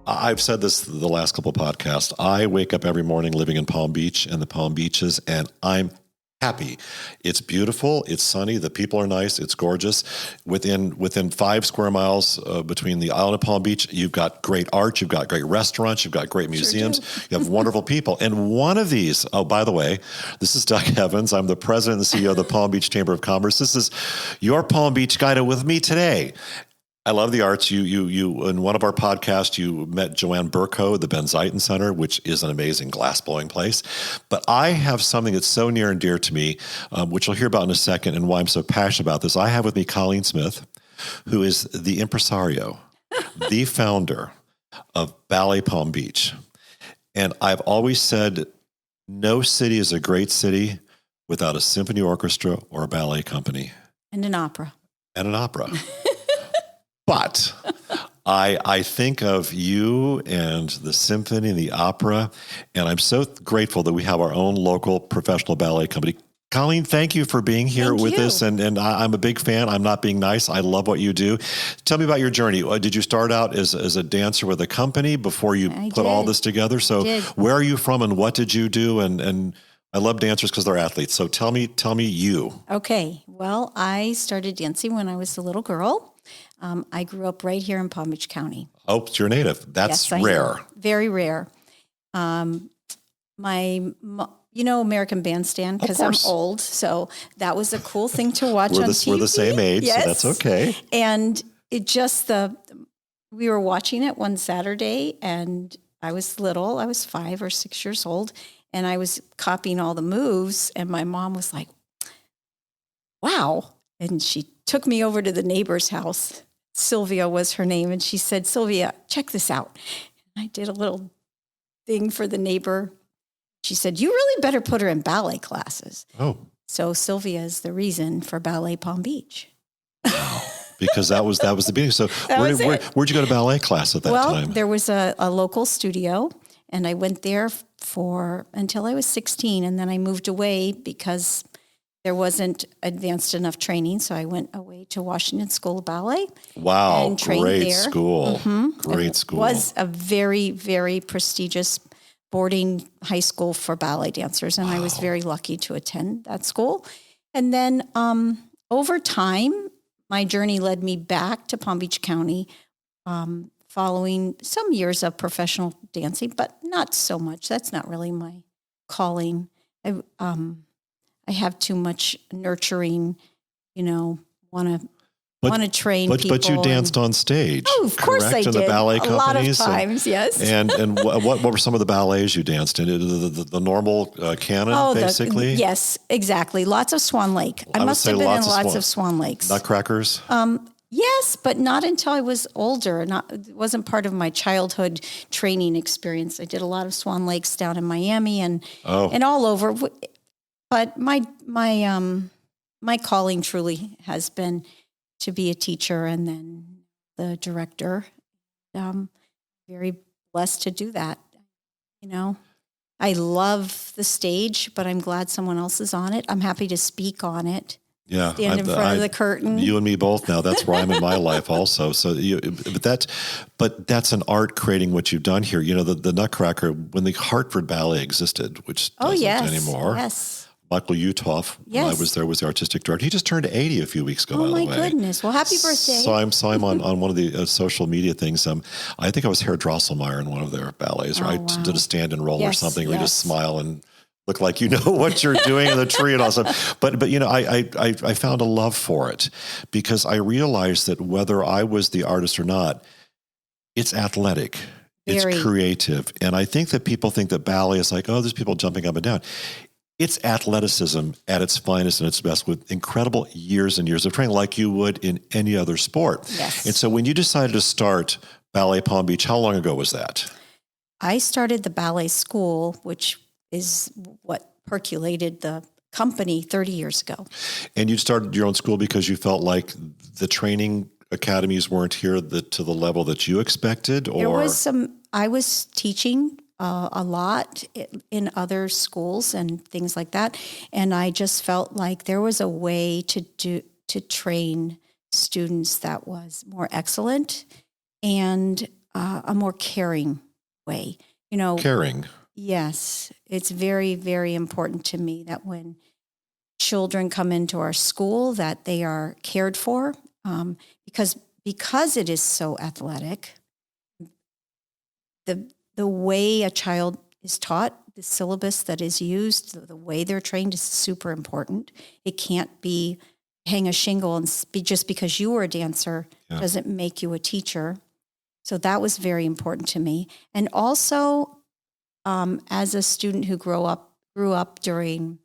I've said this the last couple of podcasts. I wake up every morning living in Palm Beach and the Palm Beaches, and I'm happy. It's beautiful. It's sunny. The people are nice. It's gorgeous. Within 5 square miles between the island of Palm Beach, you've got great art. You've got great restaurants. You've got great museums. Sure You have wonderful people. And one of these, oh, by the way, this is Doug Evans. I'm the president and CEO of the Palm Beach Chamber of Commerce. This is your Palm Beach Guide with me today. I love the arts. You in one of our podcasts, you met Joanne Burko, the Ben Zeiton Center, which is an amazing glass-blowing place. But I have something that's so near and dear to me, which you'll hear about in a second, and why I'm so passionate about this. I have with me Colleen Smith, who is the impresario, the founder of Ballet Palm Beach. And I've always said, no city is a great city without a symphony orchestra or a ballet company. And an opera. But I think of you and the symphony and the opera, and I'm so grateful that we have our own local professional ballet company. Colleen, thank you for being here with us, and I'm a big fan. I'm not being nice. I love what you do. Tell me about your journey. Did you start out as a dancer with a company before you put all this together? So where are you from, and what did you do? And I love dancers because they're athletes. So tell me you. Okay. Well, I started dancing when I was a little girl. I grew up right here in Palm Beach County. Oh, you're native. That's rare. Very rare. American Bandstand, because I'm old. So that was a cool thing to watch on TV. We're the same age, yes. So that's okay. And we were watching it one Saturday, and I was little. I was 5 or 6 years old, and I was copying all the moves, and my mom was like, wow. And she took me over to the neighbor's house. Sylvia was her name. And she said, Sylvia, check this out. And I did a little thing for the neighbor. She said, you really better put her in ballet classes. Oh. So Sylvia is the reason for Ballet Palm Beach. Wow. Because that was the beginning. So where'd you go to ballet class at that time? Well, there was a local studio, and I went there until I was 16. And then I moved away because there wasn't advanced enough training, so I went away to Washington School of Ballet. Wow, and trained great there. School. Mm-hmm. Great school. It was a very, very prestigious boarding high school for ballet dancers, and I was very lucky to attend that school. And then over time, my journey led me back to Palm Beach County, following some years of professional dancing, but not so much. That's not really my calling. I have too much nurturing, want to train people. But you danced on stage. Oh, of course I did. In the ballet companies. A lot of times, yes. And what were some of the ballets you danced in? The normal canon, basically? Yes, exactly. Lots of Swan Lake. I must have been in lots of Swan Lakes. Nutcrackers? Yes, but not until I was older. It wasn't part of my childhood training experience. I did a lot of Swan Lakes down in Miami and all over. But my calling truly has been to be a teacher and then the director. Very blessed to do that. I love the stage, but I'm glad someone else is on it. I'm happy to speak on it. Yeah, stand in front of the curtain. You and me both now. That's where I'm in my life also. So, but that's an art creating what you've done here. The Nutcracker, when the Hartford Ballet existed, which doesn't anymore. Yes. Michael Utoff, when I was there, was the artistic director. He just turned 80 a few weeks ago, by the way. Oh, my goodness. Well, happy birthday. So I'm on one of the social media things. I think I was Herr Drosselmeyer in one of their ballets, right? Wow. Did a stand and roll or something where you just smile and look like you know what you're doing in the tree and all stuff. But I found a love for it because I realized that whether I was the artist or not, it's athletic. It's creative. And I think that people think that ballet is like, oh, there's people jumping up and down. It's athleticism at its finest and its best with incredible years and years of training like you would in any other sport. Yes. And so when you decided to start Ballet Palm Beach, how long ago was that? I started the ballet school, which is what percolated the company 30 years ago. And you started your own school because you felt like the training academies weren't here to the level that you expected? Or I was teaching a lot in other schools and things like that. And I just felt like there was a way to train students that was more excellent. And a more caring way. You know, Caring. yes, it's very, very important to me that when children come into our school, that they are cared for, because it is so athletic. The way a child is taught, the syllabus that is used, the way they're trained is super important. It can't be hang a shingle and just because you were a dancer doesn't make you a teacher. So that was very important to me. And also, as a student who grew up during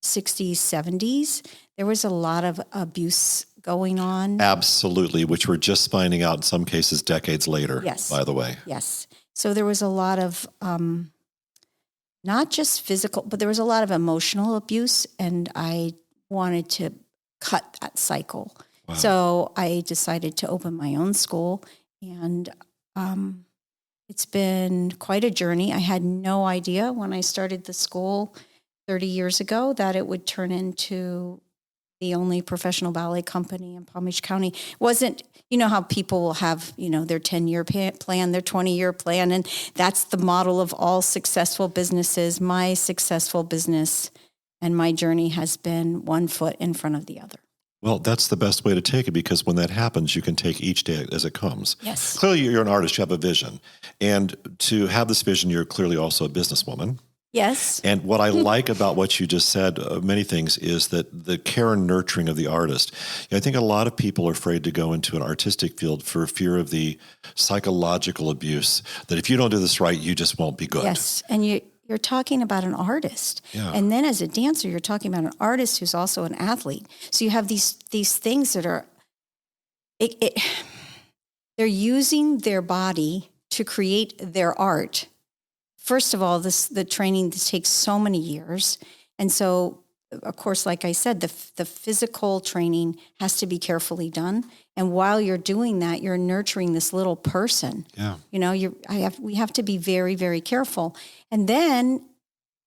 60s, 70s, there was a lot of abuse going on. Absolutely, which we're just finding out in some cases decades later, Yes. by the way. Yes. So there was a lot of not just physical, but there was a lot of emotional abuse, and I wanted to cut that cycle. Wow. So I decided to open my own school, and it's been quite a journey. I had no idea when I started the school 30 years ago that it would turn into the only professional ballet company in Palm Beach County. Wasn't, you know how people will have, their 10-year plan, their 20-year plan, and that's the model of all successful businesses. My successful business and my journey has been one foot in front of the other. Well, that's the best way to take it, because when that happens, you can take each day as it comes. Yes. Clearly, you're an artist. You have a vision. And to have this vision, you're clearly also a businesswoman. Yes. And what I like about what you just said, many things, is that the care and nurturing of the artist. I think a lot of people are afraid to go into an artistic field for fear of the psychological abuse, that if you don't do this right, you just won't be good. Yes. And you're talking about an artist. Yeah. And then as a dancer, you're talking about an artist who's also an athlete. So you have these things that are, they're using their body to create their art. First of all, the training takes so many years. And so, of course, like I said, the physical training has to be carefully done. And while you're doing that, you're nurturing this little person. Yeah. We have to be very, very careful. And then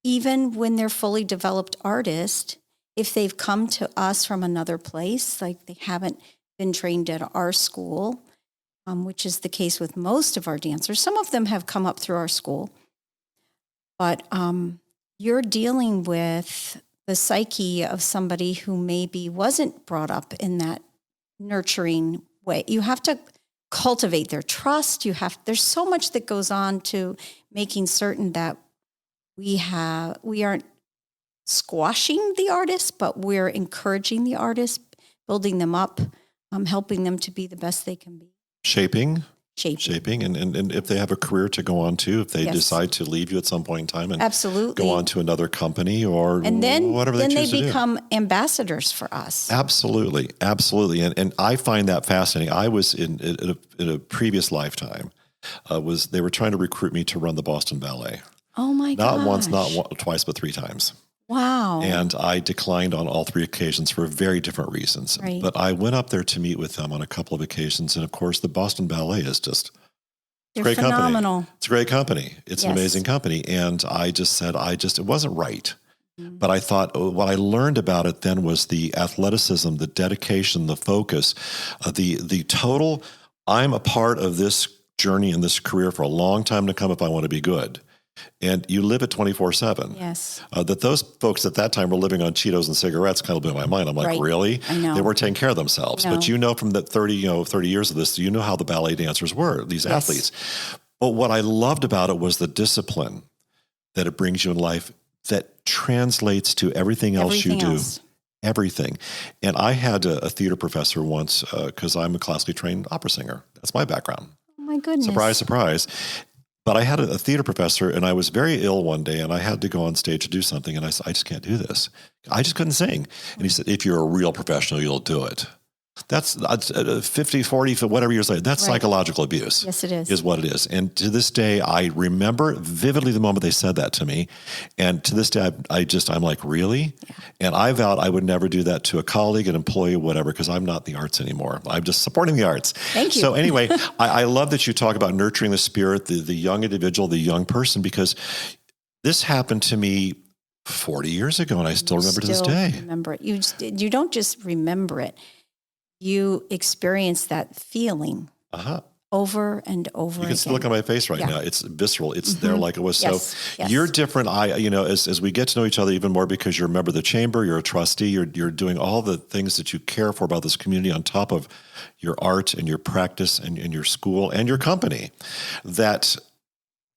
even when they're fully developed artists, if they've come to us from another place, like they haven't been trained at our school, which is the case with most of our dancers, some of them have come up through our school. But you're dealing with the psyche of somebody who maybe wasn't brought up in that nurturing way. You have to cultivate their trust. There's so much that goes on to making certain that we aren't squashing the artist, but we're encouraging the artist, building them up, helping them to be the best they can be. Shaping. And if they have a career to go on to, if they decide to leave you at some point in time and absolutely go on to another company or and then, whatever they choose to do. Then they become ambassadors for us. Absolutely. And I find that fascinating. I was in a previous lifetime, they were trying to recruit me to run the Boston Ballet. Oh my gosh. Not once, twice, but 3 times. Wow. And I declined on all 3 occasions for very different reasons. Right. But I went up there to meet with them on a couple of occasions. And of course, the Boston Ballet is just They're great phenomenal. company. It's a great company. It's an Yes. amazing company. And I just said, it wasn't right. Mm-hmm. But I thought what I learned about it then was the athleticism, the dedication, the focus, the total, I'm a part of this journey and this career for a long time to come if I want to be good. And you live it 24/7. Yes. That those folks at that time were living on Cheetos and cigarettes kind of blew my mind. I'm like, Right. Really? I know. They weren't taking care of themselves. No. But from the 30 years of this, how the ballet dancers were, these Yes. athletes. But what I loved about it was the discipline that it brings you in life that translates to everything else you do. Everything. And I had a theater professor once, because I'm a classically trained opera singer. That's my background. Oh my goodness. Surprise, surprise. But I had a theater professor, and I was very ill one day, and I had to go on stage to do something, and I said, I just can't do this. I just couldn't sing. And he said, if you're a real professional, you'll do it. That's 50, 40, whatever years later. That's Right. psychological abuse. Yes, it is. Is what it is. And to this day, I remember vividly the moment they said that to me. And to this day, I'm like, really? Yeah. And I vowed I would never do that to a colleague, an employee, whatever, because I'm not in the arts anymore. I'm just supporting the arts. Thank you. So anyway, I love that you talk about nurturing the spirit, the young individual, the young person, because this happened to me 40 years ago, and I still remember to this day. Remember it. You don't just remember it. You experience that feeling over and over You can see again. the look on my face right Yeah. now. It's visceral. It's there like it was. Yes, So yes. you're different. As we get to know each other even more, because you're a member of the chamber, you're a trustee, you're doing all the things that you care for about this community on top of your art and your practice and your school and your company. That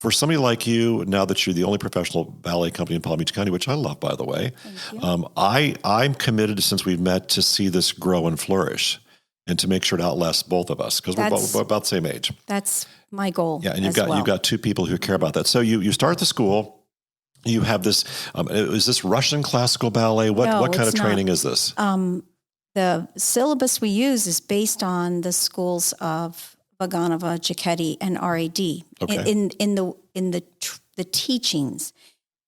for somebody like you, now that you're the only professional ballet company in Palm Beach County, which I love, by the way, Thank you. I'm committed since we've met to see this grow and flourish and to make sure it outlasts both of us because we're about the same age. That's my goal. Yeah, and you've you've got two people who care about that. So you start the school. You have this. Is this Russian classical ballet? No, What kind of it's not. training is this? The syllabus we use is based on the schools of Vaganova, Cicchetti, and RAD Okay. in the teachings.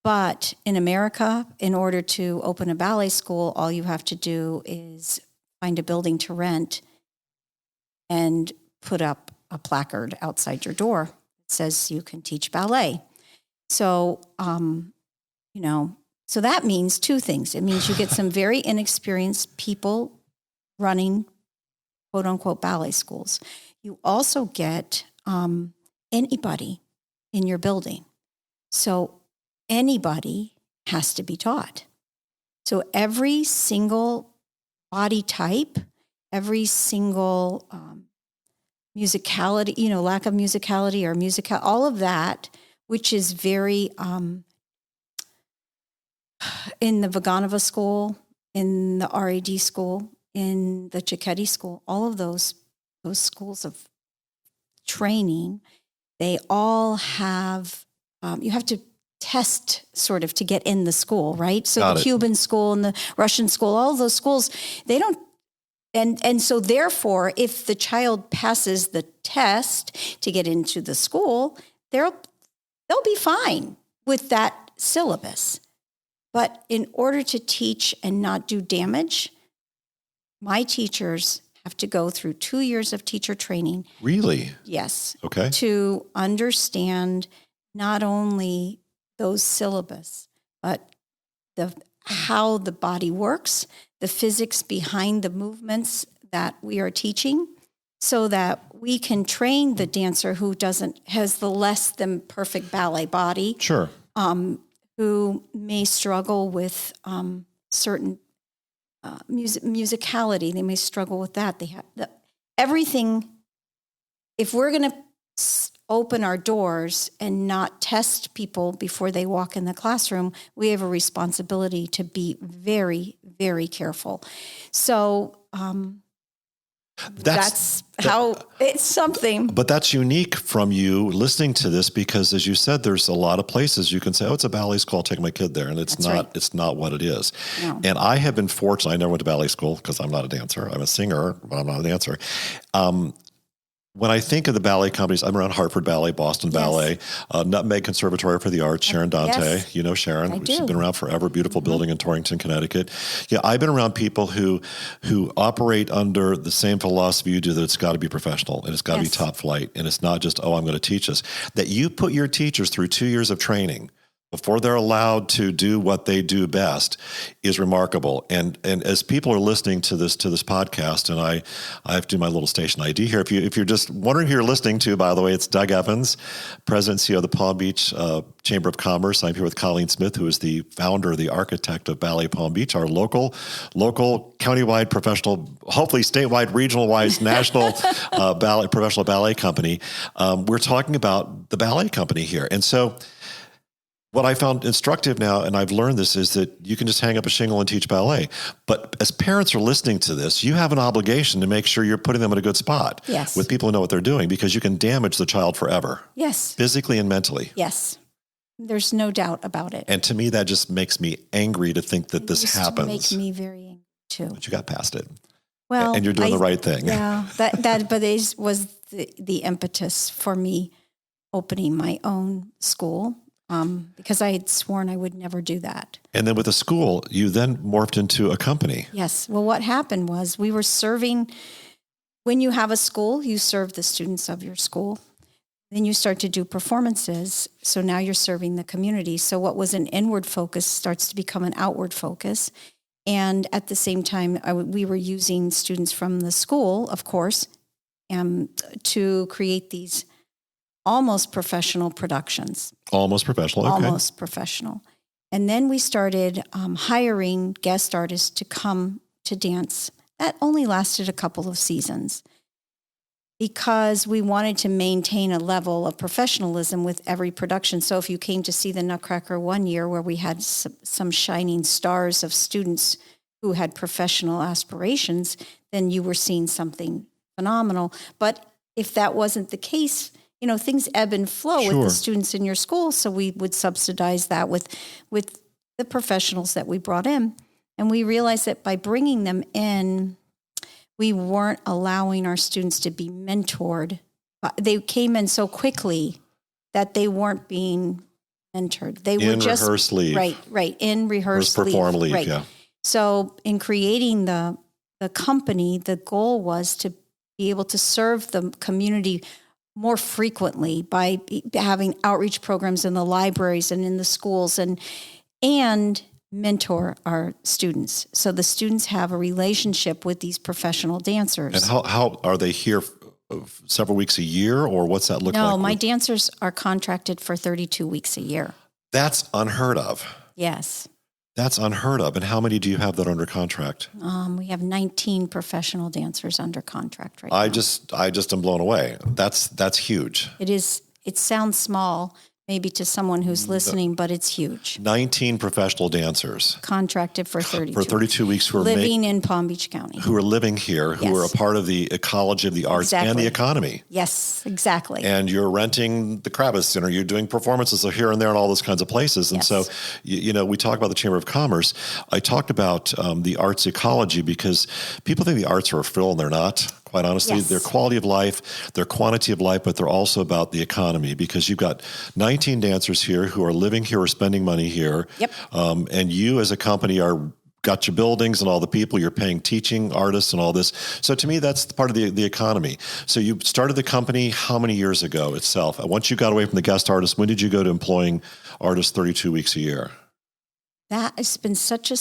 But in America, in order to open a ballet school, all you have to do is find a building to rent and put up a placard outside your door that says you can teach ballet. So, so that means two things. It means you get some very inexperienced people running quote unquote ballet schools. You also get anybody in your building. So anybody has to be taught. So every single body type, every single musicality, lack of musicality or all of that, which is very in the Vaganova school, in the RAD school, in the Cicchetti school, all of those schools of training, they all have, you have to test sort of to get in the school, right? So Got the it. Cuban school and the Russian school, all of those schools, they don't, and so therefore, if the child passes the test to get into the school, they'll be fine with that syllabus. But in order to teach and not do damage, my teachers have to go through 2 years of teacher training. Really? Yes. Okay. To understand not only those syllabus, but how the body works, the physics behind the movements that we are teaching, so that we can train the dancer who has the less than perfect ballet body, Sure. who may struggle with certain musicality. They may struggle with that. They have everything. If we're going to open our doors and not test people before they walk in the classroom, we have a responsibility to be very, very careful. So that's how it's something. But that's unique from you listening to this because, as you said, there's a lot of places you can say, "Oh, it's a ballet school. I'll take my kid there," and it's That's not. right. It's not what it is. No. And I have been fortunate. I never went to ballet school because I'm not a dancer. I'm a singer, but I'm not a dancer. When I think of the ballet companies, I'm around Hartford Ballet, Boston Yes. Ballet, Nutmeg Conservatory for the Arts, Sharon Dante. Yes. You know Sharon. I She's do. been around forever. Beautiful building in Torrington, Connecticut. Yeah, I've been around people who operate under the same philosophy you do, that it's got to be professional and it's got to be Yes. top flight. And it's not just, I'm going to teach this. That you put your teachers through 2 years of training before they're allowed to do what they do best is remarkable. And as people are listening to this podcast, and I have to do my little station ID here. If you're just wondering who you're listening to, by the way, it's Doug Evans, President and CEO of the Palm Beach Chamber of Commerce. I'm here with Colleen Smith, who is the founder, the architect of Ballet Palm Beach, our local countywide professional, hopefully statewide, regional-wise, national professional ballet company. We're talking about the ballet company here. And so what I found instructive now, and I've learned this, is that you can just hang up a shingle and teach ballet. But as parents are listening to this, you have an obligation to make sure you're putting them in a good spot Yes. with people who know what they're doing, because you can damage the child forever, Yes. physically and mentally. Yes. There's no doubt about it. And to me, that just makes me angry to think that this Used to happens. make me very angry too. But you got past it. Well, And you're doing the right thing. Yeah, but it was the impetus for me opening my own school, because I had sworn I would never do that. And then with the school, you then morphed into a company. Yes. Well, what happened was we were serving. When you have a school, you serve the students of your school. Then you start to do performances. So now you're serving the community. So what was an inward focus starts to become an outward focus. And at the same time, we were using students from the school, of course, to create these almost professional productions. Almost professional. Okay. Almost professional. And then we started hiring guest artists to come to dance. That only lasted a couple of seasons because we wanted to maintain a level of professionalism with every production. So if you came to see the Nutcracker one year where we had some shining stars of students who had professional aspirations, then you were seeing something phenomenal. But if that wasn't the case, things ebb and flow with the students in your school. So we would subsidize that with the professionals that we brought in. And we realized that by bringing them in, we weren't allowing our students to be mentored. They came in so quickly that they weren't being mentored. They were just rehearse, leave. Right. In rehearse, perform, leave. Right. Yeah. So in creating the company, the goal was to be able to serve the community more frequently by having outreach programs in the libraries and in the schools and mentor our students. So the students have a relationship with these professional dancers. And how are they here several weeks a year, or what's that look like? No, my dancers are contracted for 32 weeks a year. That's unheard of. Yes. That's unheard of. And how many do you have that are under contract? We have 19 professional dancers under contract right now. I just am blown away. That's huge. It is. It sounds small, maybe to someone who's listening, but it's huge. 19 professional dancers Contracted for 32. for 32 weeks who are living in Palm Beach County. who are living here, who are a part of the ecology of the arts and the economy. Yes, exactly. And you're renting the Kravis Center, you're doing performances here and there and all those kinds of places. And so, we talk about the Chamber of Commerce. I talked about the arts ecology because people think the arts are a frill and they're not. Quite honestly, their quality of life, their quantity of life, but they're also about the economy because you've got 19 dancers here who are living here or spending money here. Yep. And you as a company got your buildings and all the people, you're paying teaching artists and all this. So to me, that's part of the economy. So you started the company how many years ago itself? Once you got away from the guest artists, when did you go to employing artists 32 weeks a year? That has been such a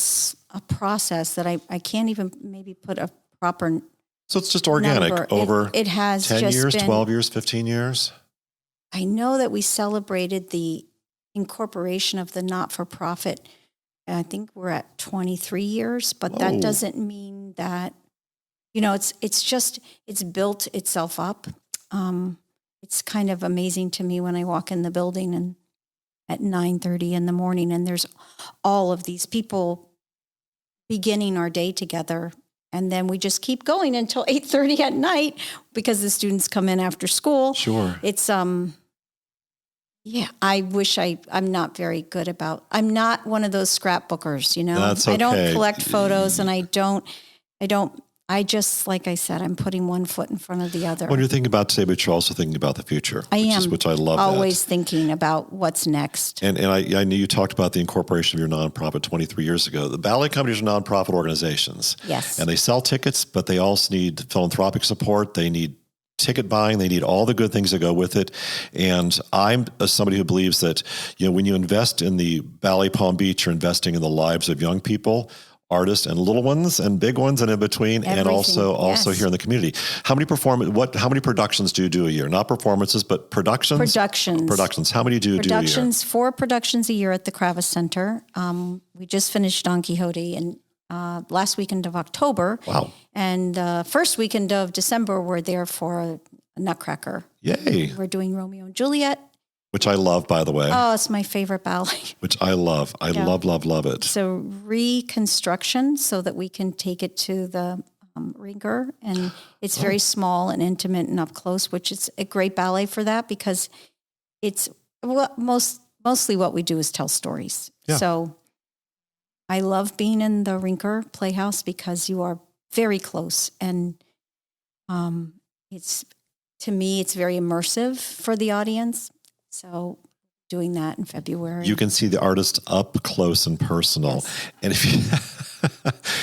process that I can't even maybe put a proper So it's just organic number. over it has 10 just years, been, 12 years, 15 years? I know that we celebrated the incorporation of the not-for-profit. I think we're at 23 years, but that doesn't mean that, it's built itself up. It's kind of amazing to me when I walk in the building and at 9:30 in the morning and there's all of these people beginning our day together. And then we just keep going until 8:30 at night because the students come in after school. Sure. It's, I wish I'm not very good about, I'm not one of those scrapbookers, That's okay. I don't collect photos and I just, like I said, I'm putting one foot in front of the other. When you're thinking about today, but you're also thinking about the future. Which I love. Always thinking about what's next. And I knew you talked about the incorporation of your nonprofit 23 years ago. The ballet companies are nonprofit organizations. Yes. And they sell tickets, but they also need philanthropic support. They need ticket buying. They need all the good things that go with it. And I'm somebody who believes that, when you invest in the Ballet Palm Beach, you're investing in the lives of young people, artists and little ones and big ones and in between. Everything. And also here in the community. How many productions do you do a year? Not performances, but productions? Productions. How many do you do a year? 4 productions a year at the Kravis Center. We just finished Don Quixote in last weekend of October. Wow. And first weekend of December, we're there for a Nutcracker. Yay. We're doing Romeo and Juliet. Which I love, by the way. Oh, it's my favorite ballet. Which I love. I love it. So reconstruction so that we can take it to the ringer. And it's very small and intimate and up close, which is a great ballet for that because it's mostly what we do is tell stories. Yeah. So I love being in the Rinker Playhouse because you are very close. And to me, it's very immersive for the audience. So doing that in February. You can see the artist up close and personal. Yes. And if you,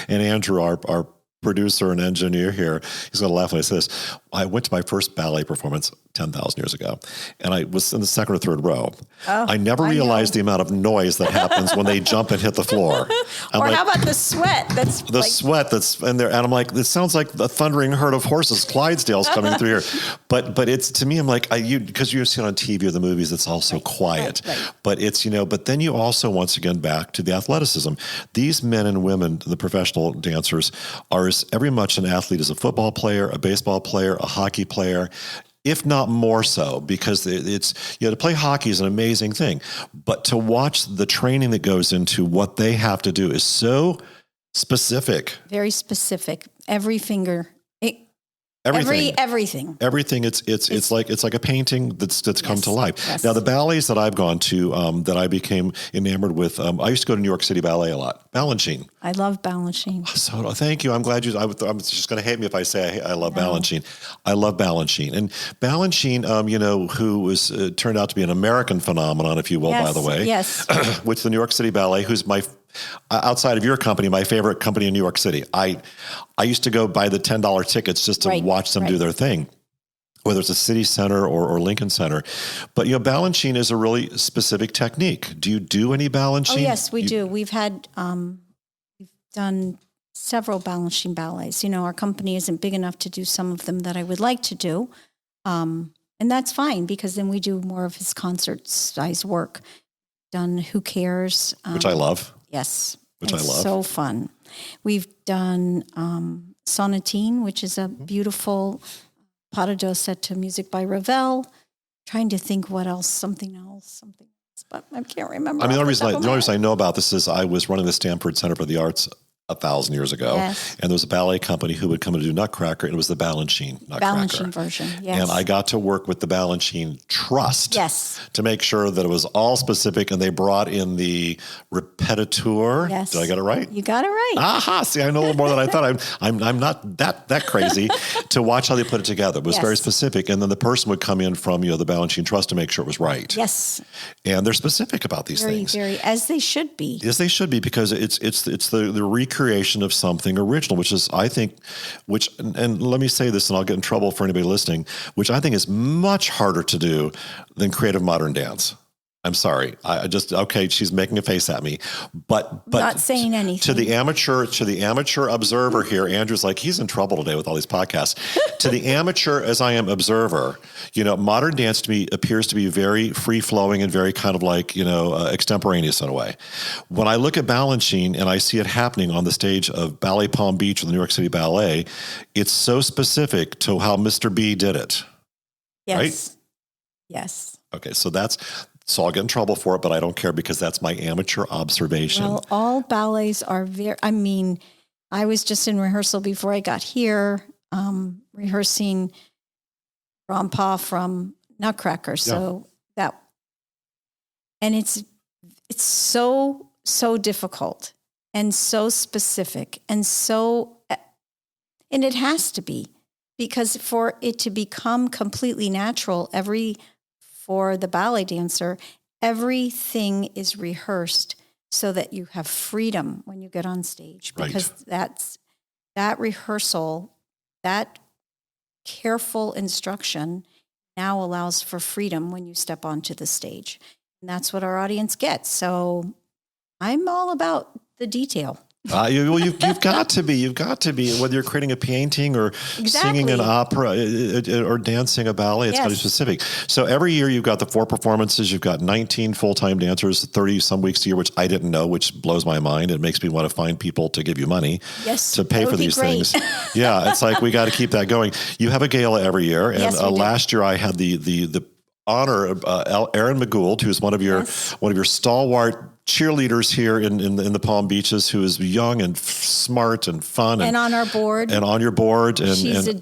and Andrew, our producer and engineer here, he's going to laugh when I say this. I went to my first ballet performance 10,000 years ago, and I was in the second or third row. I never realized the amount of noise that happens when they jump and hit the floor. Or how about the sweat? That's the sweat that's in there, and I'm like, it sounds like the thundering herd of horses, Clydesdales coming through here. But it's, to me, I'm like, because you see it on TV or the movies, it's all so quiet. Right. But it's, but then you also, once again, back to the athleticism. These men and women, the professional dancers, are as every much an athlete as a football player, a baseball player, a hockey player, if not more so, because it's, to play hockey is an amazing thing, but to watch the training that goes into what they have to do is so specific. Very specific. Every finger. Everything. It's like a painting that's come to life. Yes. Now, the ballets that I've gone to, that I became enamored with, I used to go to New York City Ballet a lot. Balanchine. I love Balanchine. So thank you. I'm glad I'm just going to hate me if I say I love Balanchine. I love Balanchine. And Balanchine, who was turned out to be an American phenomenon, if you will, by the way. Yes. With the New York City Ballet, who's outside of your company, my favorite company in New York City. I used to go buy the $10 tickets just to watch them do their thing, whether it's a City Center or Lincoln Center. But, Balanchine is a really specific technique. Do you do any Balanchine? Oh, yes, we do. We've had, we've done several Balanchine ballets. Our company isn't big enough to do some of them that I would like to do. And that's fine, because then we do more of his concert size work. Done Who Cares? Which I love. Yes. Which I love. So fun. We've done Sonatine, which is a beautiful pas de deux set to music by Ravel. Trying to think what else, something else, but I can't remember. The only reason I know about this is I was running the Stanford Center for the Arts 1,000 years ago. Yes. And there was a ballet company who would come and do Nutcracker, and it was the Balanchine Nutcracker. Balanchine version, yes. And I got to work with the Balanchine Trust to make sure that it was all specific, and they brought in the repetiteur. Yes. Did I get it right? You got it right. Aha, see, I know a little more than I thought. I'm not that crazy to watch how they put it together. It was very specific. And then the person would come in from, the Balanchine Trust to make sure it was right. Yes. And they're specific about these things. Very, as they should be. Yes, they should be, because it's the recreation of something original, which is, I think, and let me say this and I'll get in trouble for anybody listening, which I think is much harder to do than creative modern dance. I'm sorry. She's making a face at me, but not saying anything to the amateur observer here. Andrew's like, he's in trouble today with all these podcasts. To the amateur, as I am observer, modern dance to me appears to be very free flowing and very kind of like, extemporaneous in a way. When I look at Balanchine and I see it happening on the stage of Ballet Palm Beach or the New York City Ballet, it's so specific to how Mr. B did it. Yes. Right? Yes. Okay. So I'll get in trouble for it, but I don't care, because that's my amateur observation. Well, all ballets are I was just in rehearsal before I got here, rehearsing Grandpa from Nutcracker. So and it's so difficult and so specific and it has to be, because for it to become completely natural, for the ballet dancer, everything is rehearsed so that you have freedom when you get on stage, because that rehearsal, that careful instruction now allows for freedom when you step onto the stage. And that's what our audience gets. So I'm all about the detail. You've got to be, whether you're creating a painting or singing an opera or dancing a ballet, it's got to be specific. So every year you've got the 4 performances, you've got 19 full-time dancers, 30 some weeks a year, which I didn't know, which blows my mind. It makes me want to find people to give you money to pay for these things. Yeah. It's like, we got to keep that going. You have a gala every year. And last year I had the honor of Erin McGould, who's one of your stalwart cheerleaders here in the Palm Beaches, who is young and smart and fun. And on our board. And on your board. And she's a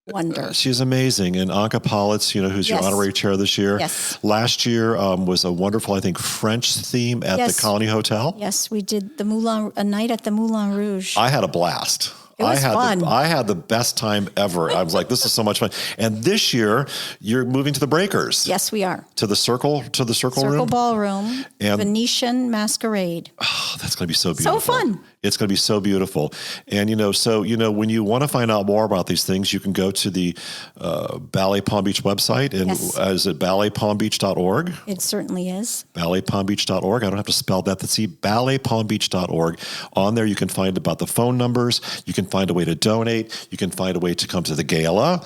wonder. She's amazing. And Anka Politz, who's your honorary chair this year. Yes. Last year was a wonderful, I think, French theme at the Colony Hotel. Yes, we did a night at the Moulin Rouge. I had a blast. It was fun. I had the best time ever. I was like, this is so much fun. And this year, you're moving to the Breakers. Yes, we are. To the Circle room? Circle Ballroom, And Venetian Masquerade. oh, that's going to be so beautiful. So fun. It's going to be so beautiful. And, when you want to find out more about these things, you can go to the Ballet Palm Beach website. And Yes. Is it balletpalmbeach.org? It certainly is. balletpalmbeach.org. I don't have to spell that. That's balletpalmbeach.org. On there, you can find about the phone numbers. You can find a way to donate. You can find a way to come to the gala,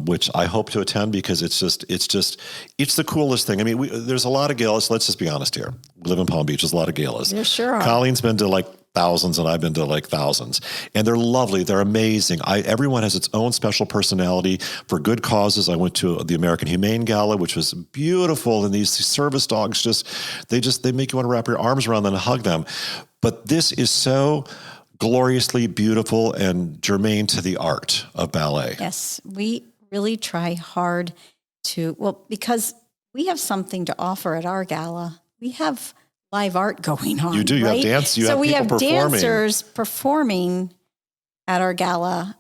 which I hope to attend because it's the coolest thing. I mean, there's a lot of galas. Let's just be honest here. We live in Palm Beach. There's a lot of galas. There sure are. Colleen's been to like thousands and I've been to like thousands, and they're lovely. They're amazing. Everyone has its own special personality for good causes. I went to the American Humane Gala, which was beautiful. And these service dogs they make you want to wrap your arms around them and hug them. But this is so gloriously beautiful and germane to the art of ballet. Yes, we really try hard because we have something to offer at our gala. We have live art going on. You do. You right? have dance. You have people performing. So we have dancers performing at our gala.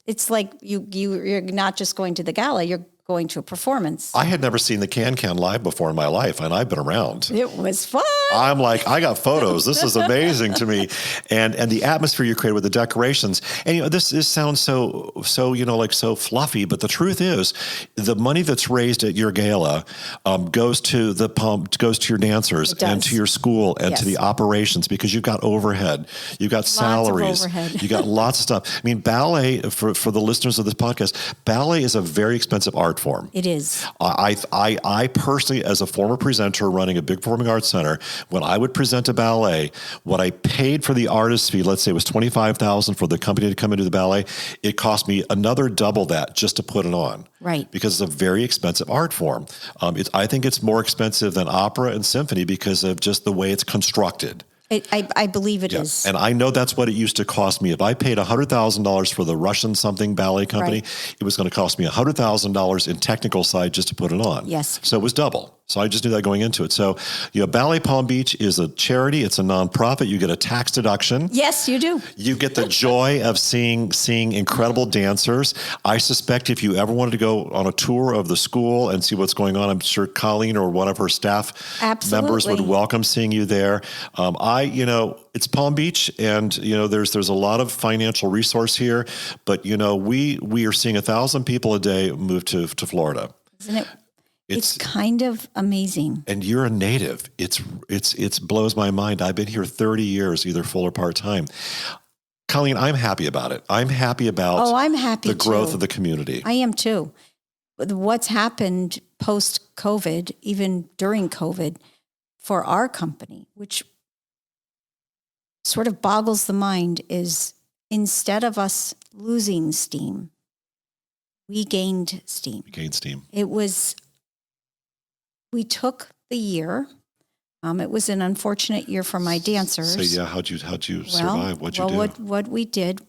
It's like you're not just going to the gala. You're going to a performance. I had never seen the Can live before in my life, and I've been around. It was fun. I'm like, I got photos. This is amazing to me. And the atmosphere you create with the decorations. And this sounds so so fluffy, but the truth is the money that's raised at your gala goes to your dancers and to your school and to the operations, because you've got overhead, you've got salaries, you got lots of stuff. I mean, ballet, for the listeners of this podcast, ballet is a very expensive art form. It is. I personally, as a former presenter running a big performing arts center, when I would present a ballet, what I paid for the artist fee, let's say it was $25,000 for the company to come into the ballet, it cost me another double that just to put it on. Right. Because it's a very expensive art form. I think it's more expensive than opera and symphony because of just the way it's constructed. I believe it is. And I know that's what it used to cost me. If I paid $100,000 for the Russian something ballet company, it was going to cost me $100,000 in technical side just to put it on. Yes. So it was double. So I just knew that going into it. So, Ballet Palm Beach is a charity. It's a nonprofit. You get a tax deduction. Yes, you do. You get the joy of seeing incredible dancers. I suspect if you ever wanted to go on a tour of the school and see what's going on, I'm sure Colleen or one of her staff members would welcome seeing you there. It's Palm Beach, and there's a lot of financial resource here, but we are seeing 1,000 people a day move to Florida. Isn't it? It's kind of amazing. And you're a native. It blows my mind. I've been here 30 years, either full or part-time. Colleen, I'm happy about it. I'm happy about the growth of the community. I am too. What's happened post-COVID, even during COVID, for our company, which sort of boggles the mind, is instead of us losing steam, we gained steam. We took the year. It was an unfortunate year for my dancers. So how'd you survive? What'd you do? What we did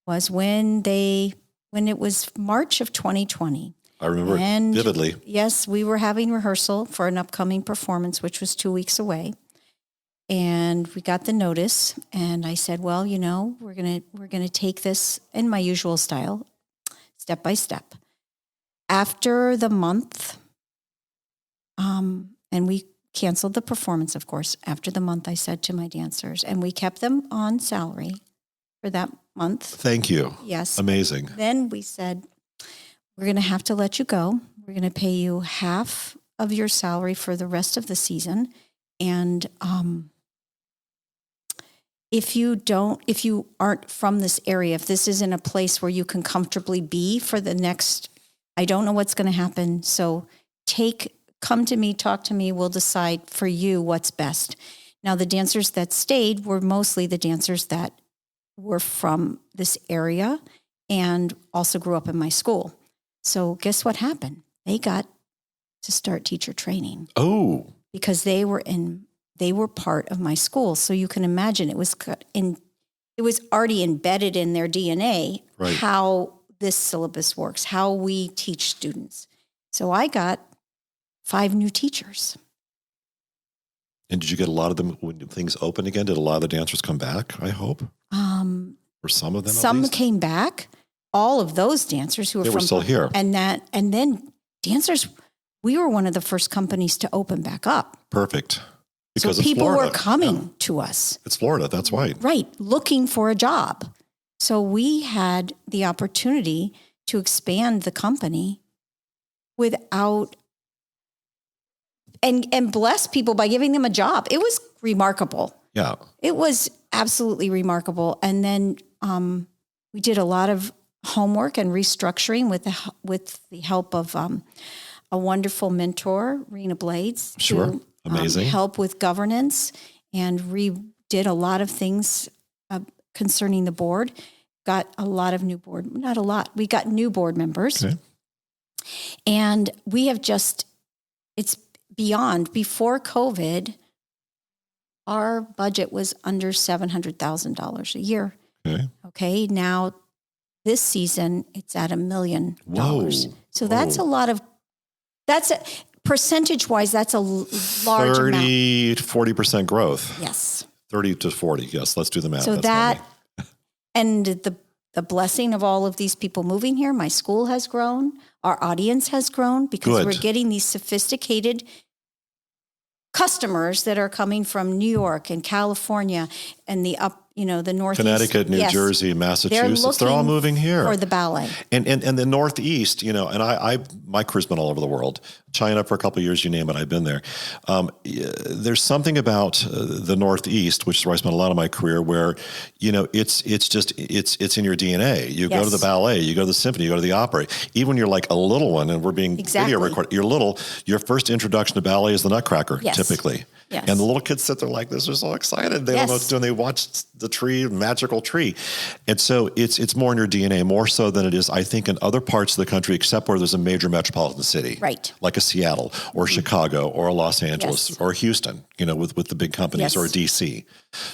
was when it was March of 2020. I remember it vividly. Yes, we were having rehearsal for an upcoming performance, which was 2 weeks away. And we got the notice, and I said, well, we're gonna take this in my usual style, step by step. After the month, and we canceled the performance, of course. After the month, I said to my dancers, and we kept them on salary for that month. Thank you. Yes. Amazing. Then we said, we're going to have to let you go. We're going to pay you half of your salary for the rest of the season. And if you aren't from this area, if this isn't a place where you can comfortably be for the next, I don't know what's going to happen. So come to me, talk to me. We'll decide for you what's best. Now, the dancers that stayed were mostly the dancers that were from this area and also grew up in my school. So guess what happened? They got to start teacher training. Oh. Because they were part of my school. So you can imagine it was already embedded in their DNA, how this syllabus works, how we teach students. So I got 5 new teachers. And did you get a lot of them when things opened again? Did a lot of the dancers come back, I hope? Were some of them? Some came back. All of those dancers who They were still here. and then dancers. We were one of the first companies to open back up. Perfect. Because so it's people Florida. were coming to us. It's Florida. That's right. Right, looking for a job. So we had the opportunity to expand the company without and bless people by giving them a job. It was remarkable. Yeah. It was absolutely remarkable. And then we did a lot of homework and restructuring with the help of a wonderful mentor, Rena Blades. Sure. Who, Amazing. Help with governance and did a lot of things concerning the board. Got a lot of not a lot. We got new board members. Okay. And we have it's beyond. Before COVID, our budget was under $700,000 a year. Okay. Okay. Now, this season, it's at $1 million. Whoa. So that's a lot of, percentage-wise, that's a large 30 to 40% growth. Yes. 30 to 40. Yes. Let's do the math. So That's and the blessing of all of these people moving here, my school has grown, our audience has grown because Good. we're getting these sophisticated customers that are coming from New York and California and the Northeast. Connecticut, New Yes. Jersey, Massachusetts. They're all moving here. For the ballet. And the Northeast, and my career's been all over the world. China for a couple of years, you name it, I've been there. There's something about the Northeast, which is where I spent a lot of my career, where it's in your DNA. You go to the ballet, you go to the symphony, you go to the opera. Even when you're like a little one, and we're being video recorded, you're little. Your first introduction to ballet is the Nutcracker, typically. Yes. And the little kids sit there like this. They're so excited. They don't know what to do. And they watch the tree, magical tree. And so it's more in your DNA, more so than it is, I think, in other parts of the country, except where there's a major metropolitan city. Right. Like a Seattle or Chicago or a Los Angeles or Houston, with the big companies, or DC.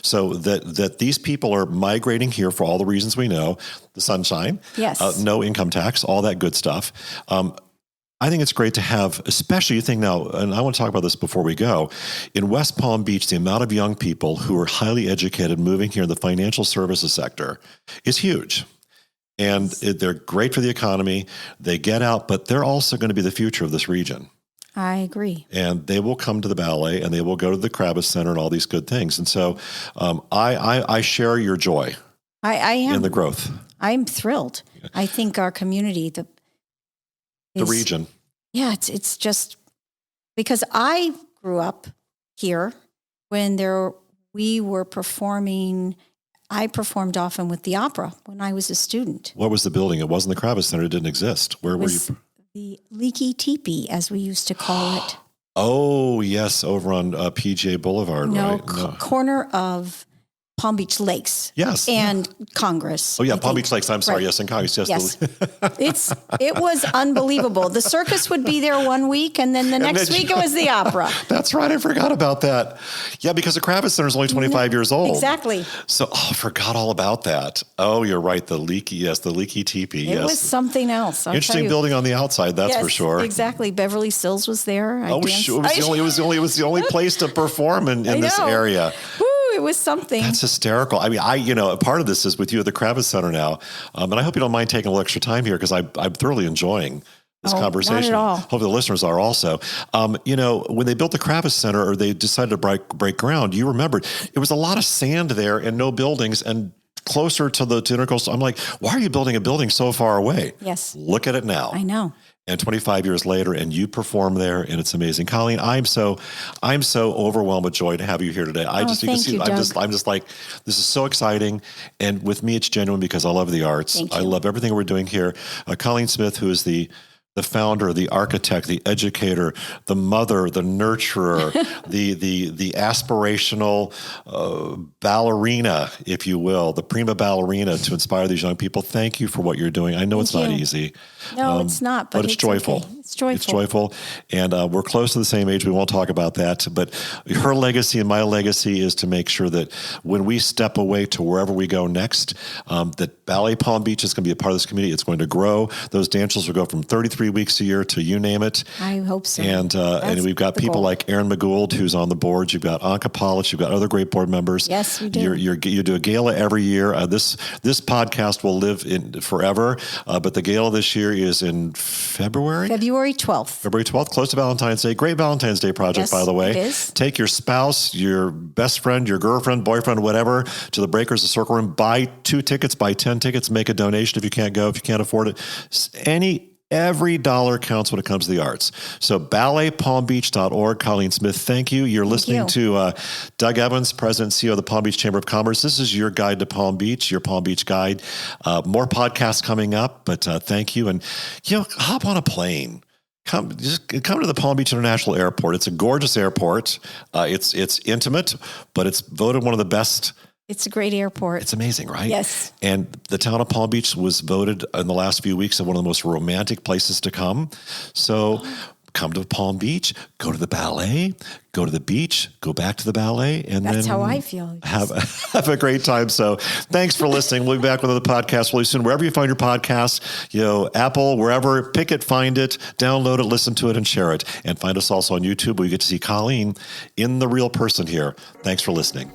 So that these people are migrating here for all the reasons we know, the sunshine, no income tax, all that good stuff. I think it's great to have, especially you think now, and I want to talk about this before we go, in West Palm Beach, the amount of young people who are highly educated moving here in the financial services sector is huge. And they're great for the economy. They get out, but they're also going to be the future of this region. I agree. And they will come to the ballet and they will go to the Kravis Center and all these good things. And so I share your joy I am. in the growth. I'm thrilled. I think our community, the region. Yeah, it's just because I grew up here when we were performing. I performed often with the opera when I was a student. What was the building? It wasn't the Kravis Center. It didn't exist. Where were you? The Leaky Teepee, as we used to call it. Oh, yes, over on PGA Boulevard, right? Corner of Palm Beach Lakes. Yes. And Congress. Oh, yeah, Palm Beach Lakes. I'm sorry. Right. Yes, and Congress. Yes. It was unbelievable. The circus would be there one week, and then the next week it was the opera. That's right. I forgot about that. Yeah, because the Kravis Center is only 25 years old. Exactly. So, I forgot all about that. Oh, you're right. The Leaky Teepee. It was something else. Interesting building on the outside, that's for sure. Exactly. Beverly Sills was there. Sure. It was the only place to perform in this area. It was something. That's hysterical. I mean, part of this is with you at the Kravis Center now. And I hope you don't mind taking a little extra time here because I'm thoroughly enjoying this conversation. Not at all. Hope the listeners are also. When they built the Kravis Center or they decided to break ground, you remembered it was a lot of sand there and no buildings and closer to the Intercoastal. I'm like, why are you building a building so far away? Yes. Look at it now. I know. And 25 years later, and you perform there, and it's amazing. Colleen, I'm so overwhelmed with joy to have you here today. I'm just like, this is so exciting. And with me, it's genuine because I love the arts. I love everything we're doing here. Colleen Smith, who is the founder, the architect, the educator, the mother, the nurturer, the aspirational ballerina, if you will, the prima ballerina to inspire these young people. Thank you for what you're doing. I know it's not easy. No, it's not, but it's joyful. Okay. It's joyful. It's joyful. And we're close to the same age. We won't talk about that. But her legacy and my legacy is to make sure that when we step away to wherever we go next, that Ballet Palm Beach is going to be a part of this community. It's going to grow. Those dancers will go from 33 weeks a year to you name it. I hope so. And we've got people like Aaron McGould, who's on the board. You've got Anka Polish. You've got other great board members. Yes, we do. You do a gala every year. This podcast will live in forever. But the gala this year is in February 12th. February 12th, close to Valentine's Day. Great Valentine's Day project, Yes, by the way. it is. Take your spouse, your best friend, your girlfriend, boyfriend, whatever, to the Breakers of Circle Room. Buy 2 tickets, buy 10 tickets, make a donation if you can't go, if you can't afford it. Every dollar counts when it comes to the arts. So balletpalmbeach.org. Colleen Smith, thank you. You're listening to Doug Evans, President and CEO of the Palm Beach Chamber of Commerce. This is your guide to Palm Beach, your Palm Beach guide. More podcasts coming up, but thank you. And, hop on a plane. Come to the Palm Beach International Airport. It's a gorgeous airport. It's intimate, but it's voted one of the best. It's a great airport. It's amazing, right? Yes. And the town of Palm Beach was voted in the last few weeks as one of the most romantic places to come. So come to Palm Beach, go to the ballet, go to the beach, go back to the ballet, and That's then how I feel. have a great time. So thanks for listening. We'll be back with another podcast really soon. Wherever you find your podcasts, Apple, wherever, pick it, find it, download it, listen to it, and share it. And find us also on YouTube where you get to see Colleen in the real person here. Thanks for listening.